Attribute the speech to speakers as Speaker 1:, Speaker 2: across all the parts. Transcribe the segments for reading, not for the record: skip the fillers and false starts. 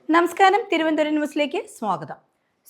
Speaker 1: നമസ്കാരം, തിരുവനന്തപുരം ന്യൂസിലേക്ക് സ്വാഗതം.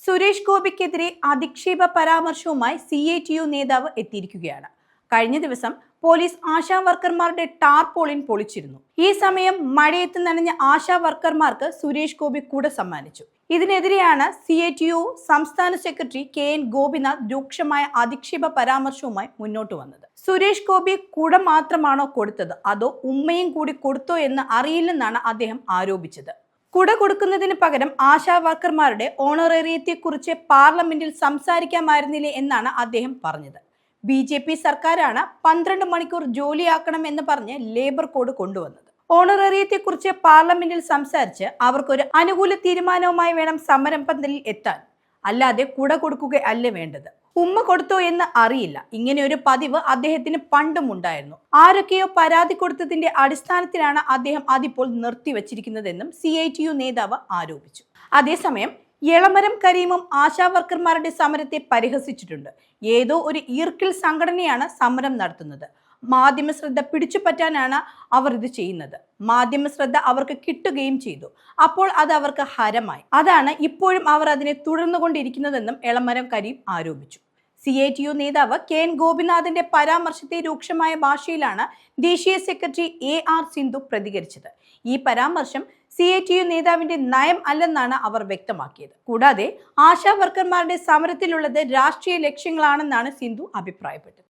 Speaker 1: സുരേഷ് ഗോപിക്കെതിരെ അധിക്ഷേപ പരാമർശവുമായി CITU നേതാവ് എത്തിയിരിക്കുകയാണ്. കഴിഞ്ഞ ദിവസം പോലീസ് ആശാ വർക്കർമാരുടെ ടാർപോളിൻ പൊളിച്ചിരുന്നു. ഈ സമയം മഴയത്ത് നനഞ്ഞ ആശാ വർക്കർമാർക്ക് സുരേഷ് ഗോപി കുട സമ്മാനിച്ചു. ഇതിനെതിരെയാണ് CITU സംസ്ഥാന സെക്രട്ടറി KN ഗോപിനാഥ് രൂക്ഷമായ അധിക്ഷേപ പരാമർശവുമായി മുന്നോട്ട് വന്നത്. സുരേഷ് ഗോപി കുട മാത്രമാണോ കൊടുത്തത്, അതോ ഉമ്മയും കൂടി കൊടുത്തോ എന്ന് അറിയില്ലെന്നാണ് അദ്ദേഹം ആരോപിച്ചത്. കുട കൊടുക്കുന്നതിന് പകരം ആശാ വർക്കർമാരുടെ ഓണറേറിയത്തെക്കുറിച്ച് പാർലമെന്റിൽ സംസാരിക്കാമായിരുന്നില്ലേ എന്നാണ് അദ്ദേഹം പറഞ്ഞത്. BJP സർക്കാരാണ് 12 മണിക്കൂർ ജോലിയാക്കണം എന്ന് പറഞ്ഞ് ലേബർ കോഡ് കൊണ്ടുവന്നത്. ഓണറേറിയത്തെക്കുറിച്ച് പാർലമെന്റിൽ സംസാരിച്ച് അവർക്കൊരു അനുകൂല തീരുമാനവുമായി വേണം സമരം പന്തലിൽ എത്താൻ, അല്ലാതെ കുട കൊടുക്കുക അല്ല വേണ്ടത്. ഉമ്മ കൊടുത്തോ എന്ന് അറിയില്ല. ഇങ്ങനെ ഒരു പതിവ് അദ്ദേഹത്തിന് പണ്ടും ഉണ്ടായിരുന്നു. ആരൊക്കെയോ പരാതി കൊടുത്തതിന്റെ അടിസ്ഥാനത്തിലാണ് അദ്ദേഹം അതിപ്പോൾ നിർത്തിവച്ചിരിക്കുന്നതെന്നും CITU നേതാവ് ആരോപിച്ചു. അതേസമയം എളമരം കരീമും ആശാ വർക്കർമാരുടെ സമരത്തെ പരിഹസിച്ചിട്ടുണ്ട്. ഏതോ ഒരു ഈർക്കിൽ സംഘടനയാണ് സമരം നടത്തുന്നത്. മാധ്യമ ശ്രദ്ധ പിടിച്ചുപറ്റാനാണ് അവർ ഇത് ചെയ്യുന്നത്. മാധ്യമ ശ്രദ്ധ അവർക്ക് കിട്ടുകയും ചെയ്തു. അപ്പോൾ അത് അവർക്ക് ഹരമായി. അതാണ് ഇപ്പോഴും അവർ അതിനെ തുടർന്നുകൊണ്ടിരിക്കുന്നതെന്നും എളമരം കരീം ആരോപിച്ചു. CITU നേതാവ് KN ഗോപിനാഥിന്റെ പരാമർശത്തെ രൂക്ഷമായ ഭാഷയിലാണ് ദേശീയ സെക്രട്ടറി AR സിന്ധു പ്രതികരിച്ചത്. ഈ പരാമർശം CITU നേതാവിന്റെ നയം അല്ലെന്നാണ് അവർ വ്യക്തമാക്കിയത്. കൂടാതെ ആശാ വർക്കർമാരുടെ സമരത്തിലുള്ളത് രാഷ്ട്രീയ ലക്ഷ്യങ്ങളാണെന്നാണ് സിന്ധു അഭിപ്രായപ്പെട്ടത്.